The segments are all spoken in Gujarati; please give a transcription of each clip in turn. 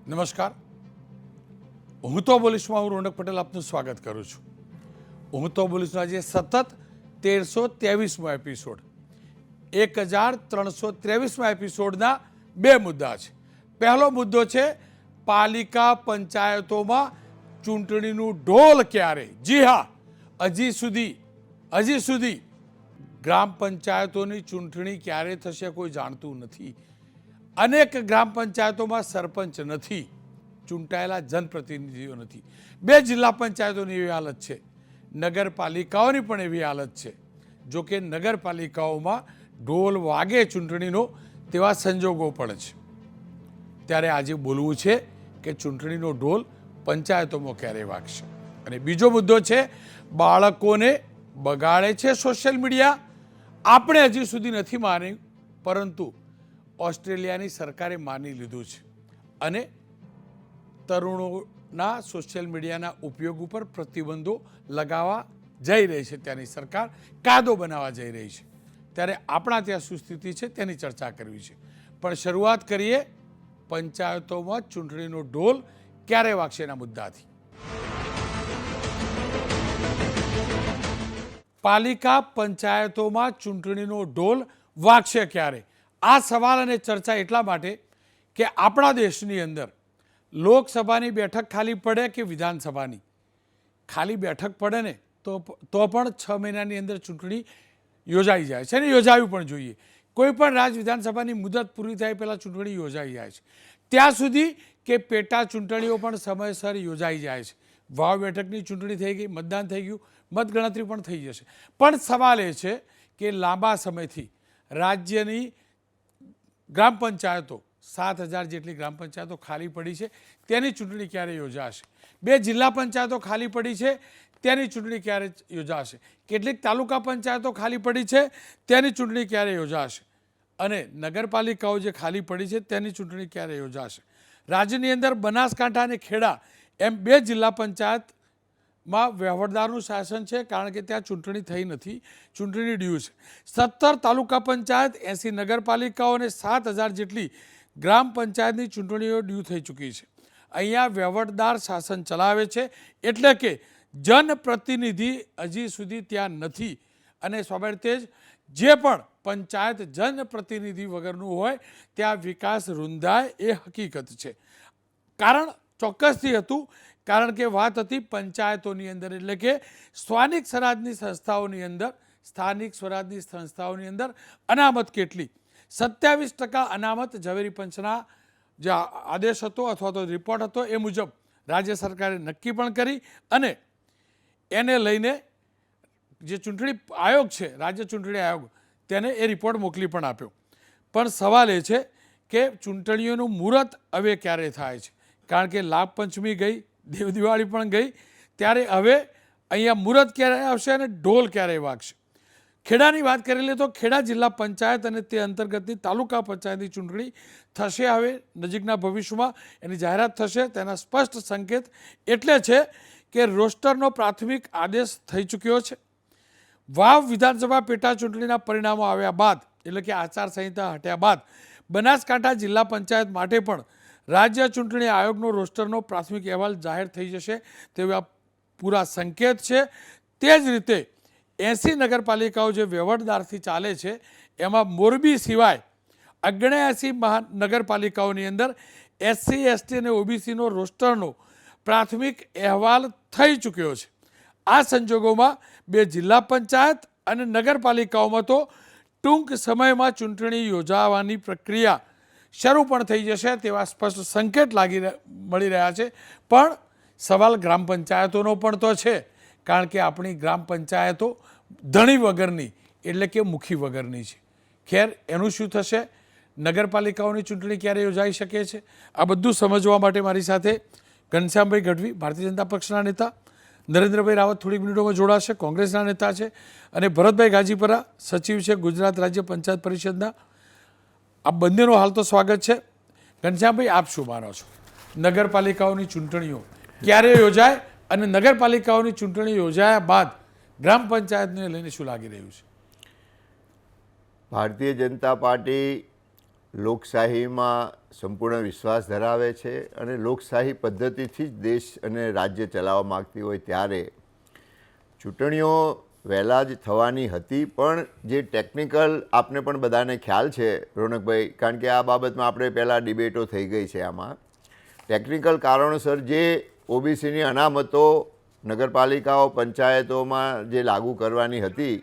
નમસ્કાર, હું તો બોલીશમાં હું રોનક પટેલ આપનું સ્વાગત કરું છું. હું તો બોલીશનો આજે સતત 1323મો એપિસોડ, 1323મા એપિસોડના બે મુદ્દા છે. પહેલો મુદ્દો છે પાલિકા પંચાયતોમાં ચૂંટણીનું ઢોલ ક્યારે. જી હા, હજી સુધી ગ્રામ પંચાયતોની ચૂંટણી ક્યારે થશે કોઈ જાણતું નથી. અનેક ગ્રામ પંચાયતોમાં સરપંચ નથી, ચૂંટાયેલા જનપ્રતિનિધિઓ નથી. બે જિલ્લા પંચાયતોની એવી હાલત છે, નગરપાલિકાઓની પણ એવી હાલત છે. જો કે નગરપાલિકાઓમાં ઢોલ વાગે ચૂંટણીનો તેવા સંજોગો પણ છે. ત્યારે આજે બોલવું છે કે ચૂંટણીનો ઢોલ પંચાયતોમાં ક્યારે વાગશે. અને બીજો મુદ્દો છે બાળકોને બગાડે છે સોશિયલ મીડિયા. આપણે હજી સુધી નથી માન્યું, પરંતુ ઓસ્ટ્રેલિયાની સરકારે માની લીધું છે અને તરુણોના સોશિયલ મીડિયાના ઉપયોગ ઉપર પ્રતિબંધો લગાવવા જઈ રહી છે. ત્યાંની સરકાર કાયદો બનાવવા જઈ રહી છે. ત્યારે આપણા ત્યાં શું સ્થિતિ છે તેની ચર્ચા કરવી છે. પણ શરૂઆત કરીએ પંચાયતોમાં ચૂંટણીનો ઢોલ ક્યારે વાગશે એના મુદ્દાથી. પાલિકા પંચાયતોમાં ચૂંટણીનો ઢોલ વાગશે ક્યારે? આ સવાલ અને ચર્ચા એટલા માટે કે આપણા દેશની અંદર લોકસભાની બેઠક ખાલી પડે કે વિધાનસભાની ખાલી બેઠક પડે ને તો પણ 6 મહિનાની અંદર ચૂંટણી યોજાઈ જાય છે અને યોજાવી પણ જોઈએ. કોઈ પણ રાજ વિધાનસભાની મુદત પૂરી થાય પહેલાં ચૂંટણી યોજાઈ જાય છે. ત્યાં સુધી કે પેટા ચૂંટણીઓ પણ સમયસર યોજાઈ જાય છે. વાવ બેઠકની ચૂંટણી થઈ ગઈ, મતદાન થઈ ગયું, મતગણતરી પણ થઈ જશે. પણ સવાલ એ છે કે લાંબા સમયથી રાજ્યની ગ્રામ પંચાયતો 7,000 જેટલી ગ્રામ પંચાયતો ખાલી પડી છે, તેની ચૂંટણી ક્યારે યોજાશે? 2 જિલ્લા પંચાયતો ખાલી પડી છે, તેની ચૂંટણી ક્યારે યોજાશે? કેટલીક તાલુકા પંચાયતો ખાલી પડી છે, તેની ચૂંટણી ક્યારે યોજાશે? અને નગરપાલિકાઓ જે ખાલી પડી છે તેની ચૂંટણી ક્યારે યોજાશે? રાજ્યની અંદર બનાસકાંઠા અને ખેડા એમ 2 જિલ્લા પંચાયતમાં વહીવટદારનું શાસન છે, કારણ કે ત્યાં ચૂંટણી થઈ નથી, ચૂંટણી ડ્યુ છે. 17 તાલુકા પંચાયત, 80 નગરપાલિકાઓ અને 7,000 જેટલી ગ્રામ પંચાયતની ચૂંટણીઓ ડ્યુ થઈ ચૂકી છે. અહીંયા વહીવટદાર શાસન ચલાવે છે, એટલે કે જનપ્રતિનિધિ હજી સુધી ત્યાં નથી. અને સ્વાભાવિક જ જે પણ પંચાયત જનપ્રતિનિધિ વગરનું હોય ત્યાં વિકાસ રૂંધાય એ હકીકત છે. કારણ ચોક્કસથી હતું, કારણ કે વાત હતી પંચાયતોની અંદર, એટલે કે સ્થાનિક સ્વરાજની સંસ્થાઓની અંદર અનામત કેટલી. 27% અનામત ઝવેરી પંચના જે આદેશ હતો અથવા તો રિપોર્ટ હતો એ મુજબ રાજ્ય સરકારે નક્કી પણ કરી અને એને લઈને જે ચૂંટણી આયોગ છે, રાજ્ય ચૂંટણી આયોગ, તેને એ રિપોર્ટ મોકલી પણ આપ્યો. પણ સવાલ એ છે કે ચૂંટણીઓનું મુહૂર્ત હવે ક્યારે થાય છે? કારણ કે લાભ પંચમી ગઈ, દેવ દિવાળી પણ ગઈ, ત્યારે હવે અહીંયા મુહૂર્ત ક્યારે આવશે અને ઢોલ ક્યારે વાગશે? ખેડાની વાત કરી લે તો ખેડા જિલ્લા પંચાયત અને તે અંતર્ગતની તાલુકા પંચાયતની ચૂંટણી થશે હવે નજીકના ભવિષ્યમાં. એની જાહેરાત થશે. તેના સ્પષ્ટ સંકેત એટલે છે કે રોસ્ટરનો પ્રાથમિક આદેશ થઈ ચૂક્યો છે. વાવ વિધાનસભા પેટા ચૂંટણીના પરિણામો આવ્યા બાદ, એટલે કે આચારસંહિતા હટ્યા બાદ, બનાસકાંઠા જિલ્લા પંચાયત માટે પણ રાજ્ય ચૂંટણી આયોગનો રોસ્ટરનો પ્રાથમિક અહેવાલ જાહેર થઈ જશે તેવા પૂરા સંકેત છે. તે જ રીતે 80 નગરપાલિકાઓ જે વહીવટદારથી ચાલે છે એમાં મોરબી સિવાય 79 નગરપાલિકાઓની અંદર SC, ST અને OBCનો રોસ્ટરનો પ્રાથમિક અહેવાલ થઈ ચૂક્યો છે. આ સંજોગોમાં 2 જિલ્લા પંચાયત અને નગરપાલિકાઓમાં તો ટૂંક સમયમાં ચૂંટણી યોજાવાની પ્રક્રિયા શરૂ પણ થઈ જશે તેવા સ્પષ્ટ સંકેત મળી રહ્યા છે. પણ સવાલ ગ્રામ પંચાયતોનો પણ તો છે, કારણ કે આપણી ગ્રામ પંચાયતો ધણી વગરની, એટલે કે મુખી વગરની છે. ખેર, એનું શું થશે? નગરપાલિકાઓની ચૂંટણી ક્યારે યોજાઈ શકે છે? આ બધું સમજવા માટે મારી સાથે ઘનશ્યામભાઈ ગઢવી, ભારતીય જનતા પક્ષના નેતા, નરેન્દ્રભાઈ રાવત થોડીક મિનિટોમાં જોડાશે, કોંગ્રેસના નેતા છે, અને ભરતભાઈ ગાજીપરા, સચિવ છે ગુજરાત રાજ્ય પંચાયત પરિષદના. આ બંનેનો હાલ તો સ્વાગત છે. ઘનશ્યામભાઈ, આપ શું માનો છો? નગરપાલિકાઓની ચૂંટણીઓ ક્યારે યોજાય અને નગરપાલિકાઓની ચૂંટણી યોજાયા બાદ ગ્રામ પંચાયતને લઈને શું લાગી રહ્યું છે? ભારતીય જનતા પાર્ટી લોકશાહીમાં સંપૂર્ણ વિશ્વાસ ધરાવે છે અને લોકશાહી પદ્ધતિથી જ દેશ અને રાજ્ય ચલાવવા માગતી હોય ત્યારે ચૂંટણીઓ વહેલા જ થવાની હતી, પણ જે ટેકનિકલ આપને પણ બધાને ખ્યાલ છે રોનકભાઈ, કારણ કે આ બાબતમાં આપણે પહેલાં ડિબેટો થઈ ગઈ છે. આમાં ટેકનિકલ કારણોસર જે ઓબીસીની અનામતો નગરપાલિકાઓ પંચાયતોમાં જે લાગુ કરવાની હતી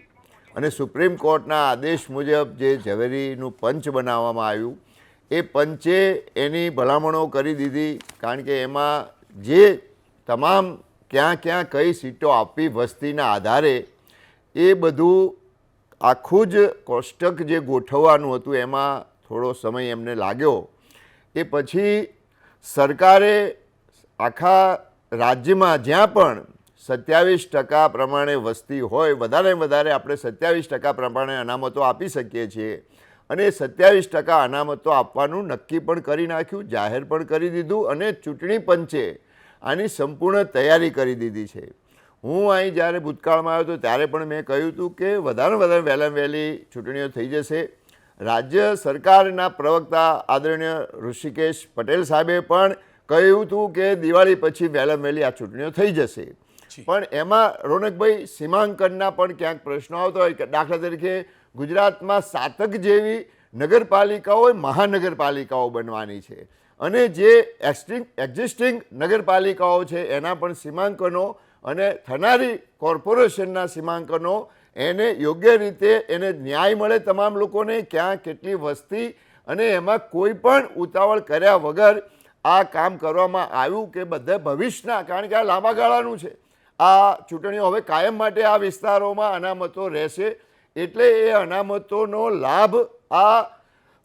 અને સુપ્રીમ કોર્ટના આદેશ મુજબ જે ઝવેરીનું પંચ બનાવવામાં આવ્યું, એ પંચે એની ભલામણો કરી દીધી. કારણ કે એમાં જે તમામ ક્યાં ક્યાં કઈ સીટો આપવી વસ્તીના આધારે એ બધું આખું જ કોષ્ટક જે ગોઠવવાનું હતું એમાં થોડો સમય એમને લાગ્યો. એ પછી સરકારે આખા રાજ્યમાં જ્યાં પણ 27% પ્રમાણે વસ્તી હોય, વધારે આપણે 27% પ્રમાણે અનામતો આપી શકીએ છીએ અને 27% અનામતો આપવાનું નક્કી પણ કરી નાખ્યું, જાહેર પણ કરી દીધું અને ચૂંટણી પંચે આની સંપૂર્ણ તૈયારી કરી દીધી છે. હું અહીં જ્યારે ભૂતકાળમાં આવ્યો હતો ત્યારે પણ મેં કહ્યું હતું કે વધારે વહેલામાં વહેલી ચૂંટણીઓ થઈ જશે. રાજ્ય સરકારના પ્રવક્તા આદરણીય ઋષિકેશ પટેલ સાહેબે પણ કહ્યું હતું કે દિવાળી પછી વહેલામાં વહેલી આ ચૂંટણીઓ થઈ જશે. પણ એમાં રોનકભાઈ સીમાંકનના પણ ક્યાંક પ્રશ્નો આવતો હોય. દાખલા તરીકે ગુજરાતમાં 7 જેવી નગરપાલિકાઓ મહાનગરપાલિકાઓ બનવાની છે અને જે એક્ઝિસ્ટિંગ નગરપાલિકાઓ છે એના પણ સીમાંકનો અને થનારી કોર્પોરેશનના સીમાંકનો એને યોગ્ય રીતે એને ન્યાય મળે તમામ લોકોને, ક્યાં કેટલી વસ્તી, અને એમાં કોઈ પણ ઉતાવળ કર્યા વગર આ કામ કરવામાં આવ્યું કે બધા ભવિષ્યના, કારણ કે આ લાંબા ગાળાનું છે, આ ચૂંટણીઓ હવે કાયમ માટે આ વિસ્તારોમાં અનામતો રહેશે, એટલે એ અનામતોનો લાભ આ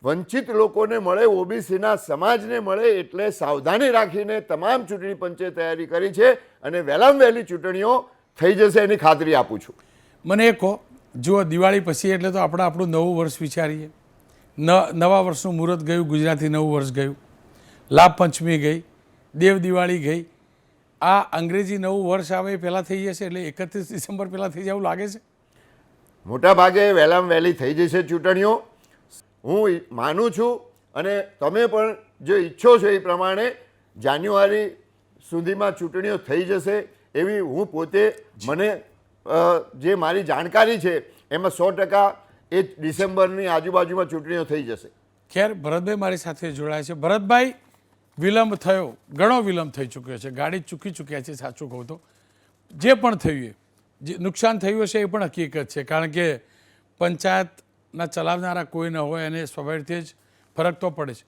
વંચિત લોકોને મળે, ઓબીસીના સમાજને મળે, એટલે સાવધાની રાખીને તમામ ચૂંટણી પંચે તૈયારી કરી છે અને વહેલામાં વહેલી ચૂંટણીઓ થઈ જશે એની ખાતરી આપું છું. મને એ કહો, જુઓ દિવાળી પછી એટલે તો આપણે આપણું નવું વર્ષ વિચારીએ, નવા વર્ષનું મુહૂર્ત ગયું, ગુજરાતી નવું વર્ષ ગયું, લાભ પંચમી ગઈ, દેવ દિવાળી ગઈ, આ અંગ્રેજી નવું વર્ષ આવે એ પહેલાં થઈ જશે, એટલે 31 ડિસેમ્બર પહેલાં થઈ જાય એવું લાગે છે? મોટા ભાગે વહેલામાં વહેલી થઈ જશે ચૂંટણીઓ, હું માનું છું. અને તમે પણ જો ઈચ્છો છો એ પ્રમાણે જાન્યુઆરી સુધીમાં ચૂંટણીઓ થઈ જશે એવી હું પોતે, મને જે મારી જાણકારી છે એમાં 100% એ ડિસેમ્બરની આજુબાજુમાં ચૂંટણીઓ થઈ જશે. ખેર, ભરતભાઈ મારી સાથે જોડાય છે. ભરતભાઈ, વિલંબ થયો, ઘણો વિલંબ થઈ ચૂક્યો છે, ગાડી ચૂકી ચૂક્યા છે. સાચું કહું તો જે પણ થયું એ જે નુકસાન થયું હશે એ પણ હકીકત છે, કારણ કે પંચાયતના ચલાવનારા કોઈ ન હોય અને સ્વાભાવિકથી જ ફરક તો પડે છે.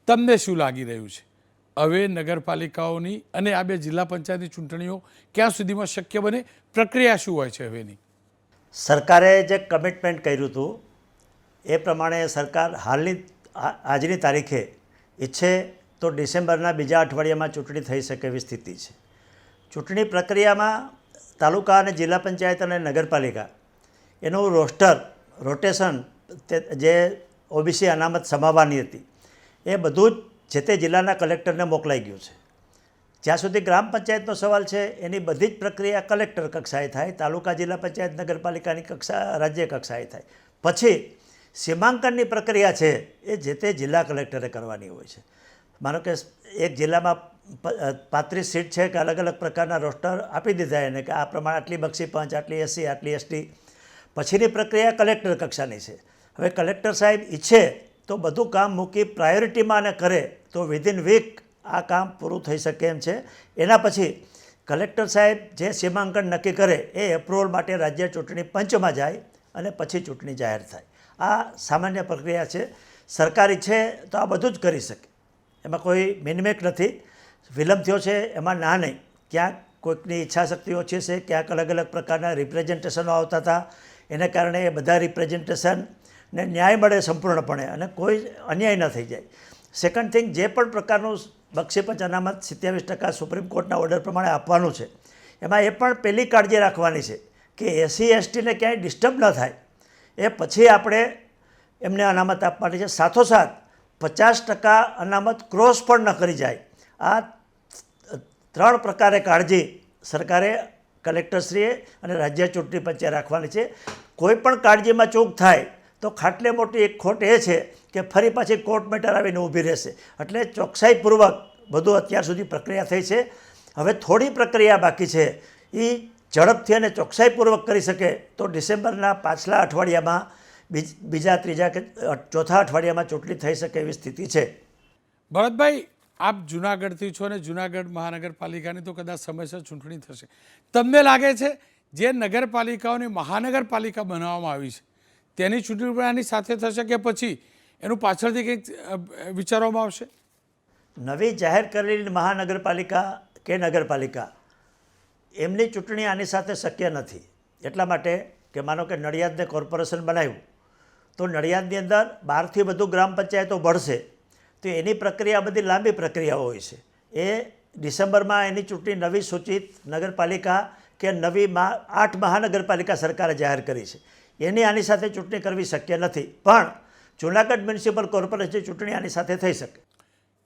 તમને શું લાગી રહ્યું છે હવે નગરપાલિકાઓની અને આ 2 જિલ્લા પંચાયતની ચૂંટણીઓ ક્યાં સુધીમાં શક્ય બને? પ્રક્રિયા શું હોય છે હવેની? સરકારે જે કમિટમેન્ટ કર્યું હતું એ પ્રમાણે સરકાર આજની તારીખે ઈચ્છે તો ડિસેમ્બરના બીજા અઠવાડિયામાં ચૂંટણી થઈ શકે એવી સ્થિતિ છે. ચૂંટણી પ્રક્રિયામાં તાલુકા અને જિલ્લા પંચાયત અને નગરપાલિકા એનું રોટેશન જે ઓબીસી અનામત સમાવવાની હતી એ બધું જ જે તે જિલ્લાના કલેક્ટરને મોકલાઈ ગયું છે. જ્યાં સુધી ગ્રામ પંચાયતનો સવાલ છે એની બધી જ પ્રક્રિયા કલેક્ટર કક્ષાએ થાય, તાલુકા જિલ્લા પંચાયત નગરપાલિકાની રાજ્ય કક્ષાએ થાય. પછી સીમાંકનની પ્રક્રિયા છે એ જે તે જિલ્લા કલેક્ટરે કરવાની હોય છે. માનો કે એક જિલ્લામાં 35 સીટ છે કે અલગ અલગ પ્રકારના રોસ્ટર આપી દીધા એને કે આ પ્રમાણે આટલી બક્ષી પંચ, આટલી એસસી, આટલી એસટી. પછીની પ્રક્રિયા કલેક્ટર કક્ષાની છે. હવે કલેક્ટર સાહેબ ઈચ્છે તો બધું કામ મૂકી પ્રાયોરિટીમાં અને કરે તો વિધિન વીક આ કામ પૂરું થઈ શકે એમ છે. એના પછી કલેક્ટર સાહેબ જે સીમાંકન નક્કી કરે એ એપ્રુવલ માટે રાજ્ય ચૂંટણી પંચમાં જાય અને પછી ચૂંટણી જાહેર થાય. આ સામાન્ય પ્રક્રિયા છે. સરકાર ઈચ્છે તો આ બધું જ કરી શકે, એમાં કોઈ મિનમેક નથી. વિલંબ થયો છે એમાં ના નહીં, ક્યાંક કોઈકની ઈચ્છાશક્તિ ઓછી છે, ક્યાંક અલગ અલગ પ્રકારના રિપ્રેઝન્ટેશનો આવતા હતા, એને કારણે એ બધા રિપ્રેઝન્ટેશનને ન્યાય મળે સંપૂર્ણપણે અને કોઈ અન્યાય ન થઈ જાય. સેકન્ડ થિંગ, જે પણ પ્રકારનું બક્ષીપંચ અનામત 27% સુપ્રીમ કોર્ટના ઓર્ડર પ્રમાણે આપવાનું છે એમાં એ પણ પહેલી કાળજી રાખવાની છે કે એસસી એસટીને ક્યાંય ડિસ્ટર્બ ન થાય, એ પછી આપણે એમને અનામત આપવાની છે. સાથોસાથ 50% અનામત ક્રોસ પણ ન કરી જાય. આ 3 પ્રકારે કાળજી સરકારે, કલેક્ટરશ્રીએ અને રાજ્ય ચૂંટણી પંચે રાખવાની છે. કોઈ પણ કાળજીમાં ચૂક થાય તો ખાટલે મોટી એક ખોટ એ છે કે ફરી પાછી કોર્ટ મેટર આવીને ઊભી રહેશે. એટલે ચોકસાઈપૂર્વક બધું અત્યાર સુધી પ્રક્રિયા થઈ છે. હવે થોડી પ્રક્રિયા બાકી છે, એ ઝડપથી અને ચોકસાઈપૂર્વક કરી શકે તો ડિસેમ્બરના પાછલા અઠવાડિયામાં બીજા ત્રીજા કે ચોથા અઠવાડિયામાં ચૂંટણી થઈ શકે એવી સ્થિતિ છે. ભરતભાઈ, આપ જુનાગઢથી છો અને જુનાગઢ મહાનગરપાલિકાની તો કદાચ સમયસર ચૂંટણી થશે. તમને લાગે છે જે નગરપાલિકાઓને મહાનગરપાલિકા બનાવવામાં આવી છે તેની ચૂંટણી પણ આની સાથે થશે કે પછી એનું પાછળથી કંઈક વિચારવામાં આવશે? નવી જાહેર કરેલી મહાનગરપાલિકા કે નગરપાલિકા એમની ચૂંટણી આની સાથે શક્ય નથી. એટલા માટે કે માનો કે નડિયાદને કોર્પોરેશન બનાવ્યું તો નડિયાદની અંદર 12થી વધુ ગ્રામ પંચાયતો ભળશે, તો એની પ્રક્રિયા બધી લાંબી પ્રક્રિયાઓ હોય છે. એ ડિસેમ્બરમાં એની ચૂંટણી નવી સૂચિત નગરપાલિકા કે નવી 8 મહાનગરપાલિકા સરકારે જાહેર કરી છે, એની આની સાથે ચૂંટણી કરવી શક્ય નથી. પણ જૂનાગઢ મ્યુનિસિપલ કોર્પોરેશન ચૂંટણી આની સાથે થઈ શકે.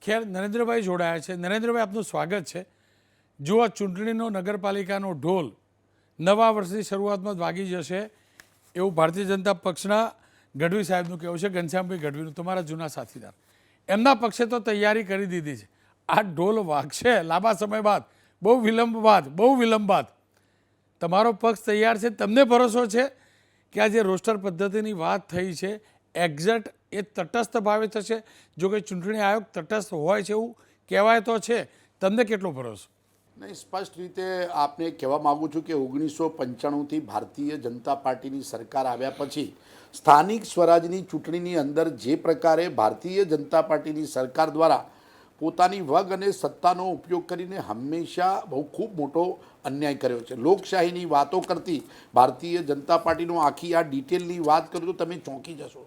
ખેર, નરેન્દ્રભાઈ જોડાયા છે. નરેન્દ્રભાઈ, આપનું સ્વાગત છે. જો આ ચૂંટણીનો નગરપાલિકાનો ઢોલ નવા વર્ષની શરૂઆતમાં જ વાગી જશે એવું ભારતીય જનતા પક્ષના ગઢવી સાહેબનું કહેવું છે, ઘનશ્યામભાઈ ગઢવીનું, તમારા જૂના સાથીદાર. એમના પક્ષે તો તૈયારી કરી દીધી છે. આ ઢોલ વાગશે લાંબા સમય બાદ, બહુ વિલંબ બાદ. તમારો પક્ષ તૈયાર છે? તમને ભરોસો છે કે આ જે રોસ્ટર પદ્ધતિની વાત થઈ છે એક્ઝેક્ટ એ તટસ્થ ભાવે થશે? જો કે ચૂંટણી આયોગ તટસ્થ હોય છે એવું કહેવાય તો છે, તમને કેટલો ભરોસો? નહીં, સ્પષ્ટ રીતે આપને કહેવા માગું છું કે 1995થી ભારતીય જનતા પાર્ટીની સરકાર આવ્યા પછી સ્થાનિક સ્વરાજની ચૂંટણીની અંદર જે પ્રકારે ભારતીય જનતા પાર્ટીની સરકાર દ્વારા પોતાની વગ અને સત્તાનો ઉપયોગ કરીને હંમેશા ખૂબ મોટો અન્યાય કર્યો છે. લોકશાહીની વાતો કરતી ભારતીય જનતા પાર્ટીનો આખી આ ડિટેલની વાત કરું તો તમે ચોંકી જશો.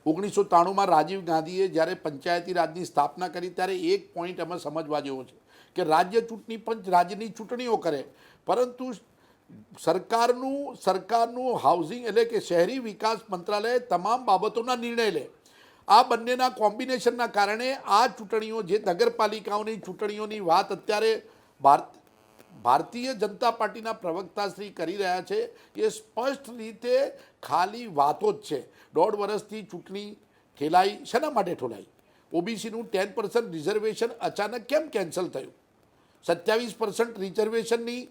1993માં રાજીવ ગાંધીએ જ્યારે પંચાયતી રાજની સ્થાપના કરી ત્યારે એક પોઈન્ટ એમાં સમજવા જેવો છે કે રાજ્ય ચૂંટણી પંચ રાજ્યની ચૂંટણીઓ કરે, પરંતુ સરકારનું હાઉસિંગ એટલે કે શહેરી વિકાસ મંત્રાલય તમામ બાબતોના નિર્ણય લે. આ બંનેના કોમ્બિનેશનના કારણે આ ચૂંટણીઓ, જે નગરપાલિકાઓની ચૂંટણીઓની વાત અત્યારે ભારતીય જનતા પાર્ટીના પ્રવક્તાશ્રી કરી રહ્યા છે, એ સ્પષ્ટ રીતે ખાલી વાતો જ છે. 1.5 વર્ષથી ચૂંટણી ઠેલાઈ. શેના માટે ઠેલાઈ? ઓબીસીનું 10% રિઝર્વેશન અચાનક કેમ કેન્સલ થયું? 27% રિઝર્વેશનની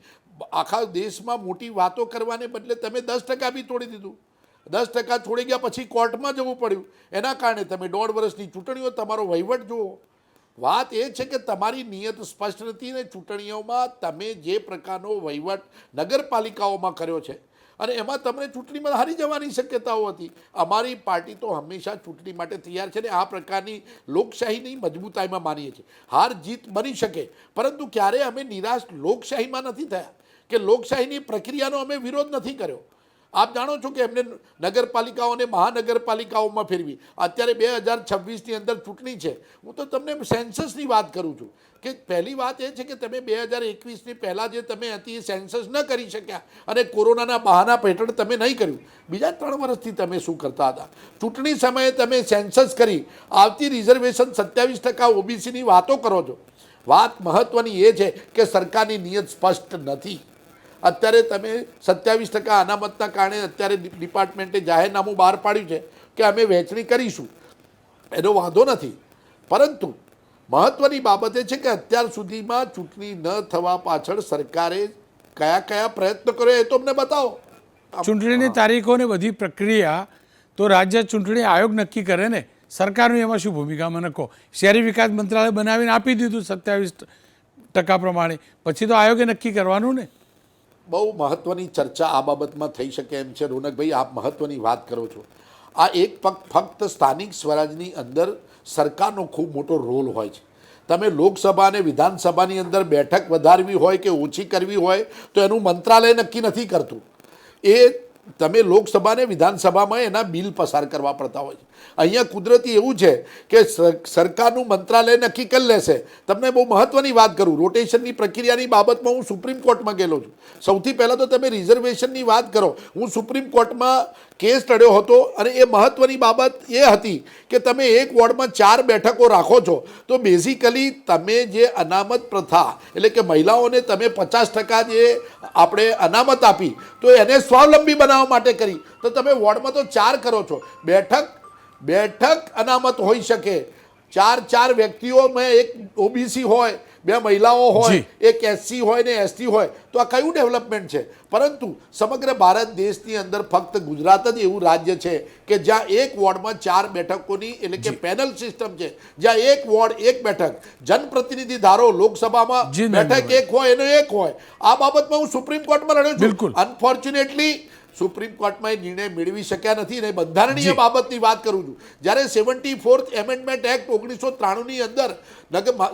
આખા દેશમાં મોટી વાતો કરવાને બદલે તમે 10% બી તોડી દીધું. 10% છોડી ગયા પછી કોર્ટમાં જવું પડ્યું. એના કારણે તમે 1.5 વર્ષની ચૂંટણીઓ, તમારો વહીવટ જુઓ. વાત એ છે કે તમારી નિયત સ્પષ્ટ નથી ને ચૂંટણીઓમાં તમે જે પ્રકારનો વહીવટ નગરપાલિકાઓમાં કર્યો છે અને એમાં તમને ચૂંટણીમાં હારી જવાની શક્યતાઓ હતી. અમારી પાર્ટી તો હંમેશા ચૂંટણી માટે તૈયાર છે ને આ પ્રકારની લોકશાહીની મજબૂતાઈમાં માનીએ છીએ. હાર જીત બની શકે, પરંતુ ક્યારેય અમે નિરાશ લોકશાહીમાં નથી થયા કે લોકશાહીની પ્રક્રિયાનો અમે વિરોધ નથી કર્યો. આપ જાણો છો કે એમને નગરપાલિકાઓને મહાનગરપાલિકાઓમાં ફેરવી. અત્યારે 2026ની અંદર ચૂંટણી છે. હું તો તમને સેન્સસની વાત કરું છું કે પહેલી વાત એ છે કે તમે 2021ની પહેલાં જે તમે હતી એ સેન્સસ ન કરી શક્યા અને કોરોનાના બહાના હેઠળ તમે નહીં કર્યું. બીજા 3 વર્ષથી તમે શું કરતા હતા? ચૂંટણી સમયે તમે સેન્સસ કરી, આવતી રિઝર્વેશન 27% ઓબીસીની વાતો કરો છો. વાત મહત્ત્વની એ છે કે સરકારની નિયત સ્પષ્ટ નથી. અત્યારે તમે 27% અનામતના કારણે અત્યારે ડિપાર્ટમેન્ટે જાહેરનામું બહાર પાડ્યું છે કે અમે વહેંચણી કરીશું, એનો વાંધો નથી. પરંતુ મહત્ત્વની બાબત એ છે કે અત્યાર સુધીમાં ચૂંટણી ન થવા પાછળ સરકારે કયા પ્રયત્નો કર્યો એ તો અમને બતાવો. ચૂંટણીની તારીખોને બધી પ્રક્રિયા તો રાજ્ય ચૂંટણી આયોગ નક્કી કરે ને, સરકારનું એમાં શું ભૂમિકા મને કહો? શહેરી વિકાસ મંત્રાલય બનાવીને આપી દીધું 27% પ્રમાણે, પછી તો આયોગે નક્કી કરવાનું ને. બહુ મહત્ત્વની ચર્ચા આ બાબતમાં થઈ શકે એમ છે. રોનકભાઈ, આપ મહત્ત્વની વાત કરો છો. આ એક ફક્ત સ્થાનિક સ્વરાજની અંદર સરકારનો ખૂબ મોટો રોલ હોય છે. તમે લોકસભા અને વિધાનસભાની અંદર બેઠક વધારવી હોય કે ઓછી કરવી હોય તો એનું મંત્રાલય નક્કી નથી કરતું. એ તમે લોકસભા અને વિધાનસભામાં એના બિલ પસાર કરવા પડતા હોય છે. અહીંયા કુદરતી એવું છે કે સરકારનું મંત્રાલય નક્કી કરી લેશે. તમને બહુ મહત્ત્વની વાત કરું, રોટેશનની પ્રક્રિયાની બાબતમાં હું સુપ્રીમ કોર્ટમાં ગયેલો છું. સૌથી પહેલાં તો તમે રિઝર્વેશનની વાત કરો, હું સુપ્રીમ કોર્ટમાં કેસ લડ્યો હતો અને એ મહત્ત્વની બાબત એ હતી કે તમે એક વોર્ડમાં 4 બેઠકો રાખો છો તો બેઝિકલી તમે જે અનામત પ્રથા એટલે કે મહિલાઓને તમે 50% જે આપણે અનામત આપી તો એને સ્વાવલંબી બનાવો બનાવવા માટે કરી, તો તમે વોર્ડમાં તો 4 કરો છો. બેઠક અનામત હોઈ શકે, 4 વ્યક્તિઓમાં એક ઓબીસી હોય, 2 મહિલાઓ હોય, જી. એક એસસી હોય ને એસટી હોય, તો આ કયું ડેવલપમેન્ટ છે? પરંતુ સમગ્ર ભારત દેશની અંદર ફક્ત ગુજરાત જ એવું રાજ્ય છે કે જ્યાં એક વોર્ડમાં 4 બેઠકોની એટલે કે પેનલ સિસ્ટમ છે, જ્યાં એક વોર્ડ એક બેઠક, જનપ્રતિનિધિ ધારો લોકસભામાં જી, બેઠક નરેન્દ્રભાઈ. એક હોય એનો એક હોય. આ બાબતમાં હું સુપ્રીમ કોર્ટમાં લડ્યો છું. બિલકુલ. અનફોર્ચ્યુનેટલી સુપ્રીમ કોર્ટમાં એ નિર્ણય મેળવી શક્યા નથી. અને બંધારણીય જી. બાબતની વાત કરું છું, જ્યારે 74th એમેન્ડમેન્ટ એક્ટ 1993ની અંદર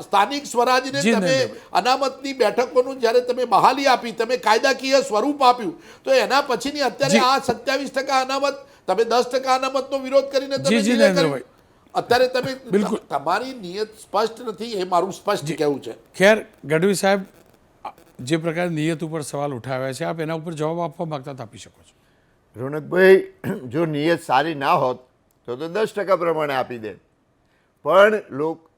સ્થાનિક સ્વરાજને જી, તમે નરેન્દ્રભાઈ. અનામતની બેઠકોનું જ્યારે તમે બહાલી આપી, તમે કાયદાકીય સ્વરૂપ આપ્યું, તો એના પછીની અત્યારે જી. આ 27% અનામત, તમે 10% અનામતનો વિરોધ કરીને તમે જી, જી, નિર્ણય કર્યો. નરેન્દ્રભાઈ. અત્યારે તમે બિલકુલ. તમારી નિયત સ્પષ્ટ નથી, એ મારું સ્પષ્ટ કહેવું છે. ખેર ગઢવી સાહેબ, જે પ્રકારે નિયત ઉપર સવાલ ઉઠાવ્યા છે, આપ એના ઉપર જવાબ આપવા માંગતા તો આપી શકો છો. રોનકભાઈ, જો નિયત સારી ના હોત તો 10% પ્રમાણે આપી દે, પણ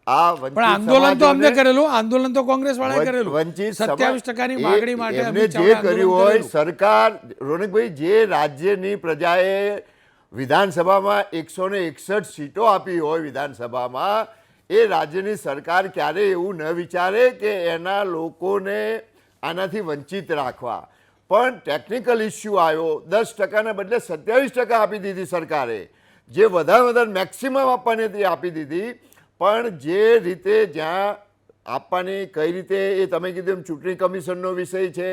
પણ આંદોલન તો અમને કરેલું, આંદોલન તો કોંગ્રેસ વાળાએ કરેલું. વંચિત 27% માગણી માટે એમને અમિત જે ચાવડાએ આંદોલન કર્યું હોય કરેલું. સરકાર, રોનકભાઈ, જે રાજ્યની પ્રજાએ વિધાનસભામાં 161 સીટો આપી હોય વિધાનસભામાં, એ રાજ્યની સરકાર ક્યારેય એવું ન વિચારે કે એના લોકોને આનાથી વંચિત રાખવા. પણ ટેકનિકલ ઇસ્યુ આવ્યો, 10%ના બદલે 27% આપી દીધી સરકારે, જે વધારે મેક્સિમમ આપવાની હતી આપી દીધી. પણ જે રીતે જ્યાં આપવાની કઈ રીતે, એ તમે કીધું એમ ચૂંટણી કમિશનનો વિષય છે,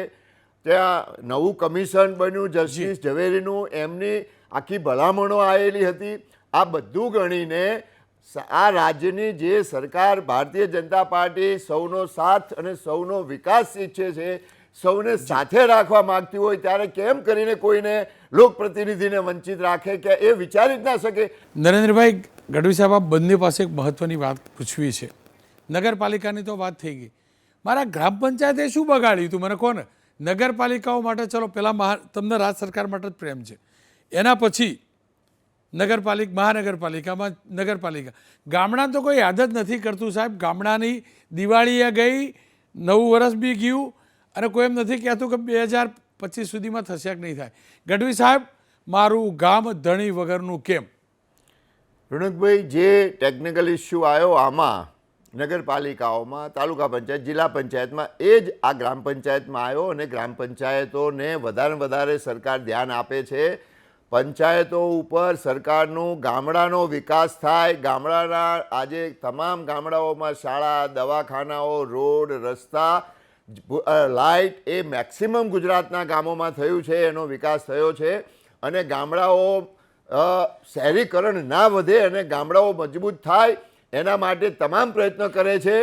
ત્યાં નવું કમિશન બન્યું જસ્ટિસ ઝવેરીનું, એમની આખી ભલામણો આવેલી હતી. આ બધું ગણીને આ રાજ્યની જે સરકાર ભારતીય જનતા પાર્ટી સૌનો સાથ અને સૌનો વિકાસ ઈચ્છે છે, સૌને સાથે રાખવા માંગતી હોય, ત્યારે કેમ કરીને કોઈને લોકપ્રતિનિધિને વંચિત રાખે કે એ વિચારી જ ના શકે? નરેન્દ્રભાઈ ગઢવી સાહેબ, આપ બંને પાસે એક મહત્વની વાત પૂછવી છે. નગરપાલિકાની તો વાત થઈ ગઈ, મારા ગ્રામ પંચાયતે શું બગાડ્યું હતું મને કહો ને. નગરપાલિકાઓ માટે ચલો પહેલાં તમને રાજ સરકાર માટે જ પ્રેમ છે, એના પછી મહાનગરપાલિકામાં નગરપાલિકા, ગામડા તો કોઈ યાદ જ નથી કરતું સાહેબ. ગામડાની દિવાળીએ ગઈ, નવું વર્ષ બી ગયું, અને કોઈ એમ નથી કહેતું કે 2025 સુધીમાં થશે કે નહીં થાય. ગઢવી સાહેબ, મારું ગામ ધણી વગરનું કેમ? રોનકભાઈ, જે ટેકનિકલ ઇસ્યુ આવ્યો આમાં નગરપાલિકાઓમાં, તાલુકા પંચાયત, જિલ્લા પંચાયતમાં, એ જ આ ગ્રામ પંચાયતમાં આવ્યો. અને ગ્રામ પંચાયતોને વધારે સરકાર ધ્યાન આપે છે. પંચાયતો ઉપર સરકારનું ગામડાનો વિકાસ થાય, ગામડાના આજે તમામ ગામડાઓમાં શાળા, દવાખાનાઓ, રોડ, રસ્તા, લાઇટ, એ મેક્સિમમ ગુજરાતના ગામોમાં થયું છે, એનો વિકાસ થયો છે. અને ગામડાઓ શહેરીકરણ ના વધે અને ગામડાઓ મજબૂત થાય, એના માટે તમામ પ્રયત્નો કરે છે.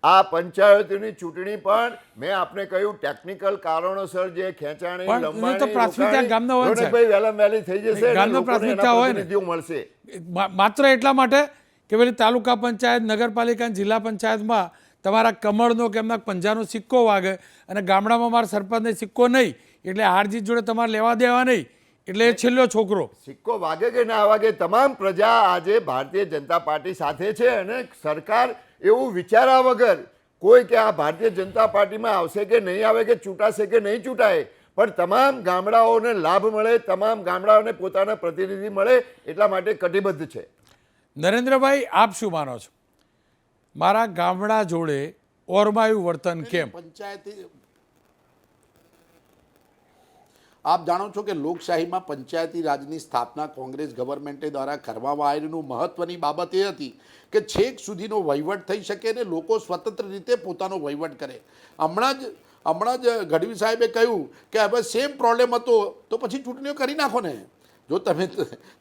આ પંચાયતોની ચૂંટણી પણ મેં આપને કહ્યું, ટેકનિકલ કારણોસર જે ખેંચાણી, પણ એ તો લંબાણી, પ્રાથમિકતા ગામના હોય છે. રોનકભાઈ, વહેલામાં વહેલી થઈ જશે અને ગામનો લોકોને પ્રાથમિકતા એના હોય ને. પ્રતિનિધિઓ મળશે. માત્ર એટલા માટે કે પેલી તાલુકા પંચાયત, નગરપાલિકા, જિલ્લા પંચાયતમાં તમારા કમળનો કે એમના પંજાનો સિક્કો વાગે, અને ગામડામાં મારા સરપંચને સિક્કો નહીં, એટલે હાર જીત જોડે તમારે લેવા દેવા નહીં, એટલે એ છેલ્લો છોકરો. સિક્કો વાગે કે ના વાગે, તમામ પ્રજા આજે ભારતીય જનતા પાર્ટી સાથે છે. અને સરકાર એવું વિચાર્યા વગર કોઈ કે આ ભારતીય જનતા પાર્ટીમાં આવશે કે નહીં આવે, કે ચૂંટાશે કે નહીં ચૂંટાય, પણ તમામ ગામડાઓને લાભ મળે, તમામ ગામડાઓને પોતાના પ્રતિનિધિ મળે, એટલા માટે કટિબદ્ધ છે. નરેન્દ્રભાઈ, આપ શું માનો છો? મારા ગામડા જોડે ઓરમાયું વર્તન કેમ? પંચાયતી, આપ જાણો છો કે લોકશાહીમાં પંચાયતી રાજની સ્થાપના કોંગ્રેસ ગવર્મેન્ટે દ્વારા કરવામાં આવેલું મહત્વની બાબત એ હતી કે છેક સુધીનો વહીવટ થઈ શકે ને લોકો સ્વતંત્ર રીતે પોતાનો વહીવટ કરે. હમણાં જ ગઢવી સાહેબે કહ્યું કે હવે સેમ પ્રોબ્લેમ હતો તો પછી ચૂંટણીઓ કરી નાખો ને. જો તમે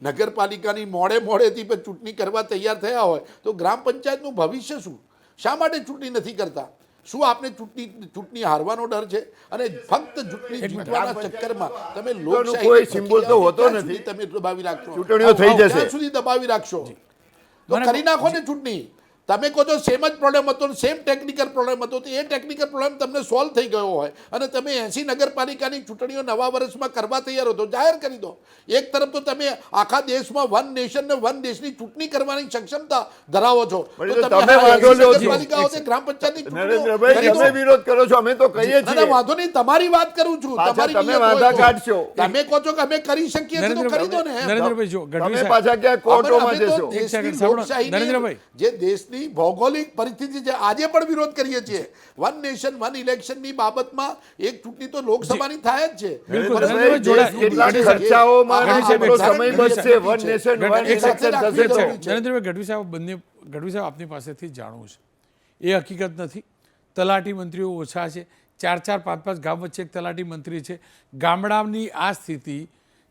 નગરપાલિકાની મોડેથી પણ ચૂંટણી કરવા તૈયાર થયા હોય તો ગ્રામ પંચાયતનું ભવિષ્ય શું? શા માટે ચૂંટણી નથી કરતા? શું આપને ચૂંટણી હારવાનો ડર છે? અને ફક્ત ચૂંટણી જીતવાના ચક્કરમાં તમે કોઈ સિમ્બોલ તો હોતો નથી. તમે દબાવી રાખશો, ચૂંટણીઓ થઈ જશે. ક્યાં સુધી દબાવી રાખશો? તો કરી નાખો ને ચૂંટણી. તમે કહો છો સેમ જ પ્રોબ્લેમ હતો, સેમ ટેકનિકલ પ્રોબ્લેમ હતો, તો એ ટેકનિકલ પ્રોબ્લેમ તમને સોલ્વ થઈ ગયો હોય અને તમે 80 નગરપાલિકાની ચૂંટણીઓ નવા વર્ષમાં કરવા તૈયાર હો તો જાહેર કરી દો. એક તરફ તો તમે આખા દેશમાં વન નેશન ને વન દેશની ચૂંટણી કરવાની સક્ષમતા ધરાવો છો, તો તમે વાંધો લો છો. નગરપાલિકાઓ છે, ગ્રામ પંચાયતની નરેન્દ્રભાઈ, ચૂંટણીઓ તમે વિરોધ કરો છો, અમે તો કહીએ ના, છીએ. વાંધો નહીં, તમારી વાત કરું છું. પાછા તમારી તમે નિયત હોય વાંધા તો. કાઢશો. તમે કહો છો કે અમે કરી શકીએ છીએ તો કરી દો ને. નરેન્દ્રભાઈ જો ગઢવી તમે સાહેબ, પાછા ક્યાં કોર્ટોમાં અમે તો જશો? એક સેકન્ડ દેશની સાંભળો, લોકશાહીની, નરેન્દ્રભાઈ. જે દેશની ભૌગોલિક પરિસ્થિતિ છે, આજે પણ વિરોધ કરીએ છીએ. વન નેશન વન ઇલેક્શનની બાબતમાં એક ચૂંટણી તો લોકસભાની થાય જ છે. બિલકુલ, પરંતુ નરેન્દ્રભાઈ, દેશનું જોડાય. કેટલા ભવિષ્ય છે. ખર્ચાઓમાં આ આપણો બંધારણ સમય ઘડીએ બચશે. જરૂરી વન છે. નેશન વન એક સાથે ઇલેક્શન રાખવી થશે તો. જરૂરી છે. નરેન્દ્રભાઈ ગઢવી સાહેબ, ગઢવી સાહેબ આપની પાસેથી જાણવું છે, એ હકીકત નથી. તલાટી મંત્રીઓ ઓછા છે, 4-4, 5-5 ગામ વચ્ચે એક તલાટી મંત્રી છે. ગામડાની આ સ્થિતિ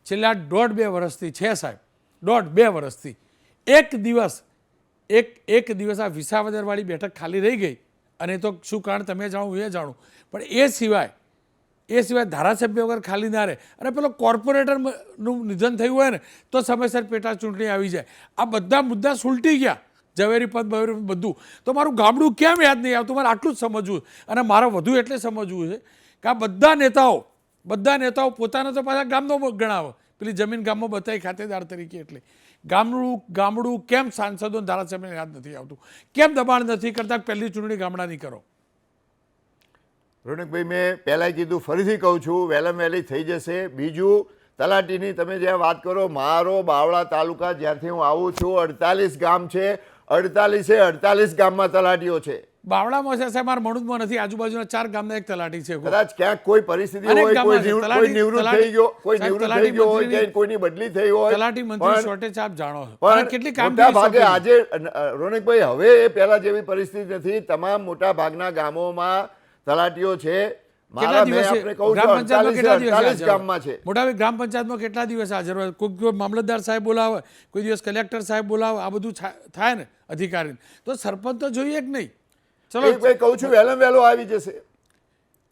છેલ્લા 1.5-2 વર્ષથી છે સાહેબ, 1.5-2 વર્ષથી. એક દિવસ આ વિસાવદરવાળી બેઠક ખાલી રહી ગઈ, અને તો શું કારણ તમે જાણો હું એ જાણું, પણ એ સિવાય ધારાસભ્ય વગર ખાલી ના રહે. અને પેલો કોર્પોરેટરનું નિધન થયું હોય ને તો સમયસર પેટા ચૂંટણી આવી જાય. આ બધા મુદ્દા સુલટી ગયા, ઝવેરી પદ બવેરી પદ બધું. તો મારું ગામડું કેમ યાદ નહીં આવતું, મારે આટલું જ સમજવું. અને મારે વધુ એટલે સમજવું છે કે આ બધા નેતાઓ પોતાને તો પાછા ગામનો ગણાવે, પેલી જમીન ગામમાં બતાવી ખાતેદાર તરીકે. એટલે ગામડું કેમ સાંસદો ધારાસભ્યને યાદ નથી આવતું, કેમ દબાણ નથી કરતા પહેલી ચૂંટણી ગામડાની કરો? રોનકભાઈ, મેં પહેલાં કીધું, ફરીથી કહું છું, વહેલામાં વહેલી થઈ જશે. બીજું, તલાટીની તમે જ્યાં વાત કરો, મારો બાવળા તાલુકા જ્યાંથી હું આવું છું, 48 ગામ છે. 48 ગામમાં તલાટીઓ છે. બાવળામાં છે સાહેબ, મારા મણુદમાં નથી, આજુબાજુના 4 ગામના એક તલાટી છે. કદાચ ક્યાંક કોઈ પરિસ્થિતિ અનેક હોય, ગામમાં છે. કોઈ નિવૃત્ત થઈ ગયો, કોઈ સાહેબ, નિવૃત્ત તલાટી થઈ ગયો હોય, મંત્રીની- ક્યાંય કોઈની બદલી થઈ હોય, તલાટી મંત્રી શોર્ટેજ આપ જાણો છો, પણ અને કેટલી મોટા ભાગે કામગીરી આજે રોનકભાઈ, હવે એ પહેલા જેવી પરિસ્થિતિ નથી. તમામ મોટા ભાગના ગામોમાં તલાટીઓ છે. કેટલા મેં દિવસે આપણે કહું ગ્રામ છું, પંચાયતમાં કેટલા 48 દિવસે હાજર હોય? ગામમાં છે. મોટા ગ્રામ પંચાયતમાં કેટલા દિવસે હાજર હોય? કોઈ મામલતદાર સાહેબ બોલાવે, કોઈ દિવસ કલેક્ટર સાહેબ બોલાવે, આ બધું થાય ને અધિકારીને. તો સરપંચ તો જોઈએ કે નહીં? ચલો, એક ભાઈ કહું છું, વહેલામાં વહેલો આવી જશે.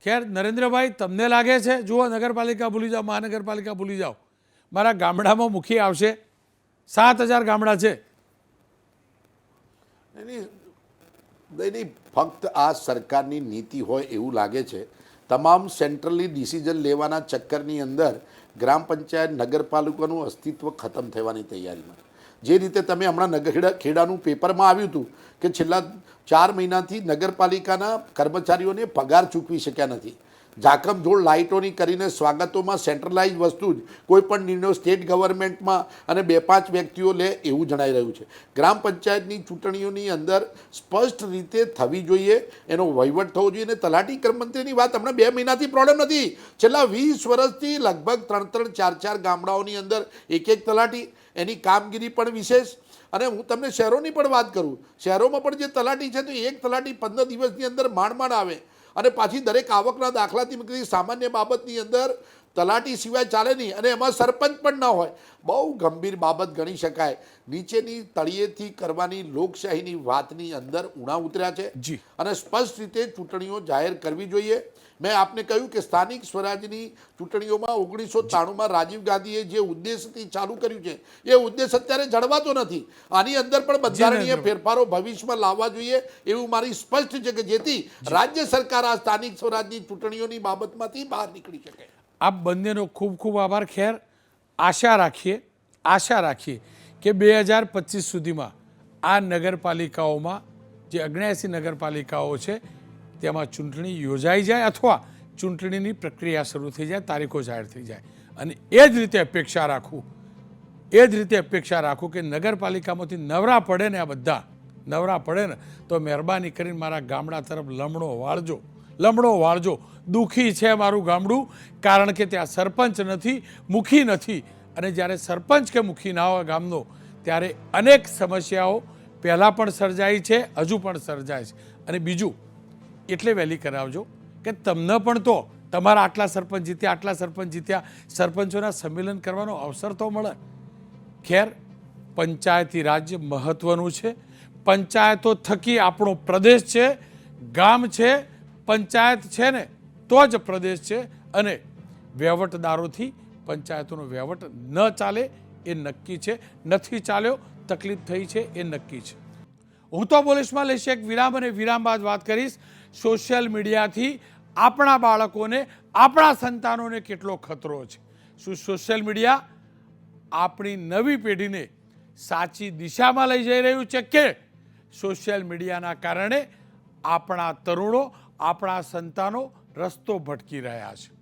ખેર નરેન્દ્રભાઈ, તમને લાગે છે, જુઓ નગરપાલિકા ભૂલી જાઓ, મહાનગરપાલિકા ભૂલી જાઓ, મારા ગામડામાં મુખી આવશે, 7,000 ગામડા છે. નહીં, ફક્ત આ સરકારની નીતિ હોય એવું લાગે છે. તમામ સેન્ટ્રલી ડિસિઝન લેવાના ચક્કરની અંદર ગ્રામ પંચાયત નગરપાલિકાનું અસ્તિત્વ ખતમ થવાની તૈયારીમાં. જે રીતે તમે હમણાં ખેડાનું પેપરમાં આવ્યું હતું કે છેલ્લા 4 મહિનાથી નગરપાલિકાના કર્મચારીઓને પગાર ચૂકવી શક્યા નથી. ઝાકમઝોળ લાઇટોની કરીને સ્વાગતોમાં સેન્ટ્રલાઇઝ વસ્તુ જ કોઈ પણ નિર્ણયો સ્ટેટ ગવર્મેન્ટમાં અને 2-5 વ્યક્તિઓ લે એવું જણાઈ રહ્યું છે. ગ્રામ પંચાયતની ચૂંટણીઓની અંદર સ્પષ્ટ રીતે થવી જોઈએ, એનો વહીવટ થવો જોઈએ. અને તલાટી કર્મચારીની વાત હમણાં 2 મહિનાથી પ્રોબ્લેમ નથી, છેલ્લા 20 વર્ષથી લગભગ 3-3, 4-4 ગામડાઓની અંદર એક તલાટી, એની કામગીરી પણ વિશેષ. અને હું તમને શહેરોની પણ વાત કરું, શહેરોમાં પણ જે તલાટી છે તો એક તલાટી 15 દિવસની અંદર માંડ આવે. અને પાછી દરેક આવકના દાખલાથી સામાન્ય બાબતની અંદર તલાટી સિવાય ચાલે નહીં, અને એમાં સરપંચ પણ ન હોય. બહુ ગંભીર બાબત ગણી શકાય. નીચેની તળિયેથી કરવાની લોકશાહીની વાતની અંદર ઉણા ઉતર્યા છે. અને સ્પષ્ટ રીતે ચૂંટણીઓ જાહેર કરવી જોઈએ. મેં આપને કહ્યું કે સ્થાનિક સ્વરાજની ચૂંટણીઓમાં 1993માં રાજીવ ગાંધીએ જે ઉદ્દેશથી ચાલુ કર્યું છે એ ઉદ્દેશ અત્યારે જળવાતો નથી. આની અંદર પણ બંધારણીય ફેરફારો ભવિષ્યમાં લાવવા જોઈએ એવું મારી સ્પષ્ટ છે, કે જેથી રાજ્ય સરકાર આ સ્થાનિક સ્વરાજની ચૂંટણીઓની બાબતમાંથી બહાર નીકળી શકે. આપ બંનેનો ખૂબ ખૂબ આભાર. ખેર, આશા રાખીએ કે 2025 સુધીમાં આ નગરપાલિકાઓમાં જે 79 નગરપાલિકાઓ છે તેમાં ચૂંટણી યોજાઈ જાય, અથવા ચૂંટણીની પ્રક્રિયા શરૂ થઈ જાય, તારીખો જાહેર થઈ જાય. અને એ જ રીતે અપેક્ષા રાખું કે નગરપાલિકામાંથી નવરા પડે ને, આ બધા નવરા પડે ને, તો મહેરબાની કરીને મારા ગામડા તરફ લમણો વાળજો. દુઃખી છે મારું ગામડું, કારણ કે ત્યાં સરપંચ નથી, મુખી નથી. અને જ્યારે સરપંચ કે મુખી ના હોય ગામનો, ત્યારે અનેક સમસ્યાઓ પહેલાં પણ સર્જાઈ છે, હજુ પણ સર્જાય છે. અને બીજું એટલે વહેલી કરાવજો કે તમને પણ તો તમારા આટલા સરપંચ જીત્યા, સરપંચોના સંમેલન કરવાનો અવસર તો મળે. ખેર, પંચાયતી રાજ્ય મહત્વનું છે. પંચાયતો થકી આપણો પ્રદેશ છે, ગામ છે. પંચાયત છે ને તો જ પ્રદેશ છે. અને વહીવટદારોથી પંચાયતોનો વહીવટ ન ચાલે એ નક્કી છે. નથી ચાલ્યો, તકલીફ થઈ છે એ નક્કી છે. હું તો પોલીસમાં લઈશ એક વિરામ, અને વિરામ બાદ વાત કરીશ સોશિયલ મીડિયાથી આપણા બાળકોને, આપણા સંતાનોને કેટલો ખતરો છે. શું સોશિયલ મીડિયા આપણી નવી પેઢીને સાચી દિશામાં લઈ જઈ રહ્યું છે, કે સોશિયલ મીડિયાના કારણે આપણા તરુણો, આપણા સંતાનો રસ્તો ભટકી રહ્યા છે?